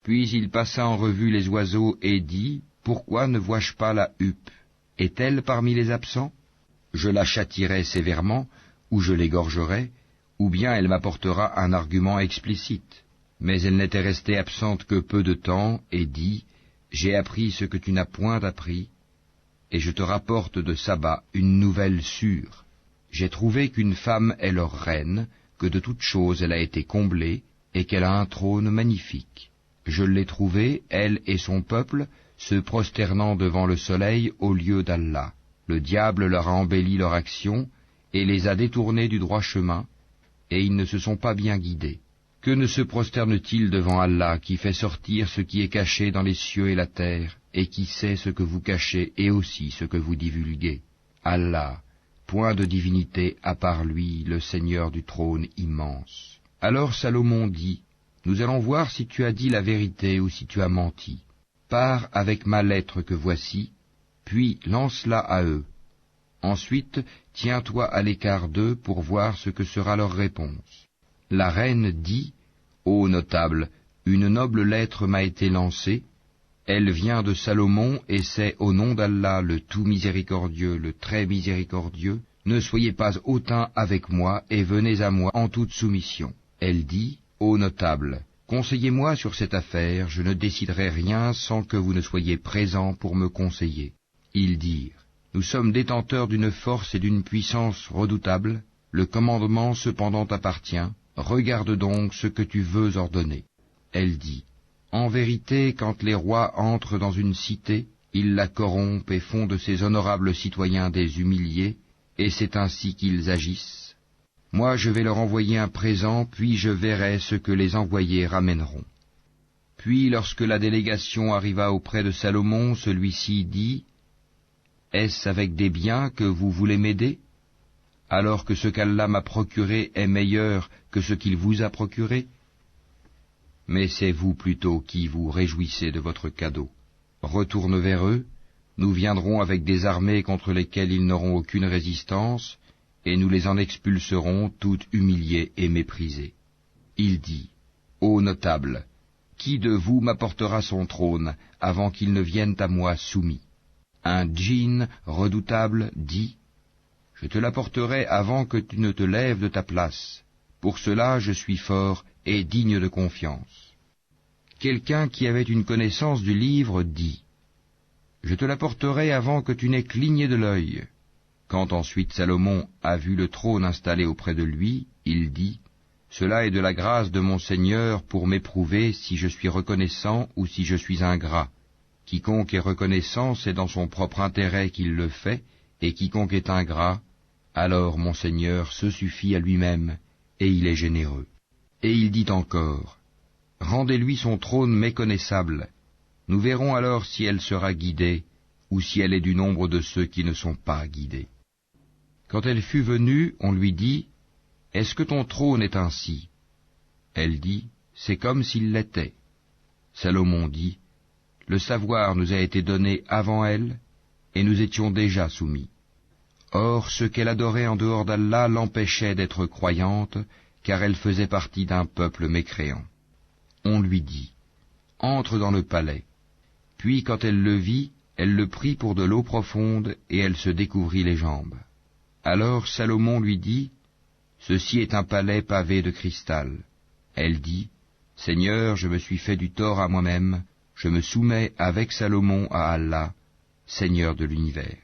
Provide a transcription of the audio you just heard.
Puis il passa en revue les oiseaux et dit, « Pourquoi ne vois-je pas la huppe? Est-elle parmi les absents? Je la châtierai sévèrement, ou je l'égorgerai, ou bien elle m'apportera un argument explicite. » Mais elle n'était restée absente que peu de temps, et dit, « J'ai appris ce que tu n'as point appris, et je te rapporte de Saba une nouvelle sûre. J'ai trouvé qu'une femme est leur reine, que de toutes choses elle a été comblée, et qu'elle a un trône magnifique. Je l'ai trouvée, elle et son peuple, se prosternant devant le soleil au lieu d'Allah. Le diable leur a embelli leur action, et les a détournés du droit chemin, et ils ne se sont pas bien guidés. Que ne se prosterne-t-il devant Allah, qui fait sortir ce qui est caché dans les cieux et la terre, et qui sait ce que vous cachez et aussi ce que vous divulguez? Allah, point de divinité à part lui, le Seigneur du trône immense. » Alors Salomon dit, « Nous allons voir si tu as dit la vérité ou si tu as menti. Pars avec ma lettre que voici, puis lance-la à eux. Ensuite, tiens-toi à l'écart d'eux pour voir ce que sera leur réponse. » La reine dit, « Ô notable, une noble lettre m'a été lancée. Elle vient de Salomon et c'est au nom d'Allah le tout miséricordieux, le très miséricordieux. Ne soyez pas hautain avec moi et venez à moi en toute soumission. » Elle dit, « Ô notable, conseillez-moi sur cette affaire, je ne déciderai rien sans que vous ne soyez présents pour me conseiller. » Ils dirent, « Nous sommes détenteurs d'une force et d'une puissance redoutables, le commandement cependant t'appartient, regarde donc ce que tu veux ordonner. » Elle dit, « En vérité, quand les rois entrent dans une cité, ils la corrompent et font de ses honorables citoyens des humiliés, et c'est ainsi qu'ils agissent. Moi je vais leur envoyer un présent, puis je verrai ce que les envoyés ramèneront. » Puis lorsque la délégation arriva auprès de Salomon, celui-ci dit, « Est-ce avec des biens que vous voulez m'aider, alors que ce qu'Allah m'a procuré est meilleur que ce qu'il vous a procuré? Mais c'est vous plutôt qui vous réjouissez de votre cadeau. Retourne vers eux, nous viendrons avec des armées contre lesquelles ils n'auront aucune résistance, et nous les en expulserons toutes humiliées et méprisées. » Il dit, « Ô notable, qui de vous m'apportera son trône avant qu'il ne vienne à moi soumis? » Un djinn redoutable dit, « Je te l'apporterai avant que tu ne te lèves de ta place. Pour cela je suis fort et digne de confiance. » Quelqu'un qui avait une connaissance du livre dit, « Je te l'apporterai avant que tu n'aies cligné de l'œil. » Quand ensuite Salomon a vu le trône installé auprès de lui, il dit, « Cela est de la grâce de mon Seigneur pour m'éprouver si je suis reconnaissant ou si je suis ingrat. Quiconque est reconnaissant, c'est dans son propre intérêt qu'il le fait, et quiconque est ingrat, alors mon Seigneur se suffit à lui-même, et il est généreux. » Et il dit encore, « Rendez-lui son trône méconnaissable. Nous verrons alors si elle sera guidée, ou si elle est du nombre de ceux qui ne sont pas guidés. » Quand elle fut venue, on lui dit, « Est-ce que ton trône est ainsi ?» Elle dit, « C'est comme s'il l'était. » Salomon dit, « Le savoir nous a été donné avant elle, et nous étions déjà soumis. Or, ce qu'elle adorait en dehors d'Allah l'empêchait d'être croyante, car elle faisait partie d'un peuple mécréant. » On lui dit, « Entre dans le palais. » Puis quand elle le vit, elle le prit pour de l'eau profonde, et elle se découvrit les jambes. Alors Salomon lui dit, « Ceci est un palais pavé de cristal. » Elle dit, « Seigneur, je me suis fait du tort à moi-même, je me soumets avec Salomon à Allah, Seigneur de l'univers. »